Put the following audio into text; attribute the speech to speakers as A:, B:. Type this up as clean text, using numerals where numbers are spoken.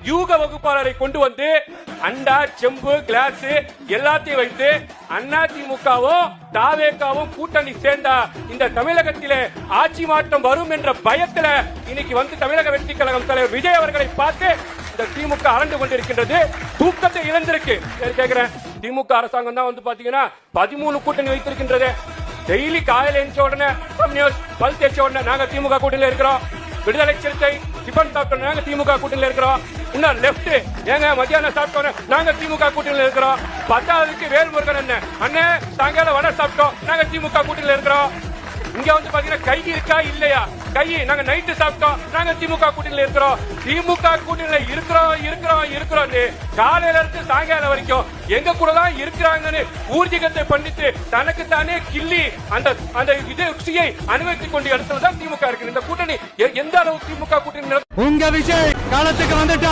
A: யூக வகுப்பாளரை கொண்டு வந்து அண்டா செம்பு கிளாஸ் எல்லாத்தையும் வைத்து அதிமுகவும் தாவேகாவும் கூட்டணி சேர்ந்தா இந்த தமிழகத்திலே ஆட்சி மாற்றம் வரும் என்ற பயத்துல இன்னைக்கு வந்து தமிழக வெற்றி கழகம் தலைவர் விஜய் அவர்களை பார்த்து இந்த திமுக அரண்டு கொண்டிருக்கின்றது. தூக்கத்தை இழந்திருக்கு. கேட்கிறேன், திமுக அரசாங்கம் தான் வந்து பாத்தீங்கன்னா 13 கூட்டணி வைத்திருக்கின்றது. டெய்லி காலையில் எழுந்த உடனே பல் தேய்ச்ச உடனே நாங்க திமுக கூட்டணியில் இருக்கிறோம். விடுதலை சிறுத்தை டிபன் சாப்பிட்டோம், நாங்க திமுக கூட்டணியில் இருக்கிறோம். இன்னும் லெப்ட் ஏங்க மத்தியானம் சாப்பிட்டோம், நாங்க திமுக கூட்டணியில் இருக்கிறோம். 10வதுக்கு வேல்முருகன் என்ன அண்ணே சாயங்காலம் வடை சாப்பிட்டோம், நாங்க திமுக கூட்டணியில் இருக்கிறோம். இங்க வந்து பாத்தீங்கன்னா கை இருக்கா இல்லையா? கை நாங்க நைட்டு சாப்பிட்டோம், நாங்க திமுக கூட்டணியில் இருக்கிறோம். திமுக கூட்டணியில் இருக்கிறோம் காலையில இருந்து சாயங்காலம் வரைக்கும் எங்க கூட தான் இருக்கிறாங்கன்னு ஊர்ஜிகத்தை பண்ணிட்டு தனக்கு தானே கிள்ளி அந்த ருசியை அனுபவித்துக் கொண்டு இடத்துலதான் திமுக இருக்கு. இந்த கூட்டணி எந்த அளவு திமுக கூட்டணி உங்க விஜய் காலத்துக்கு வந்துட்டா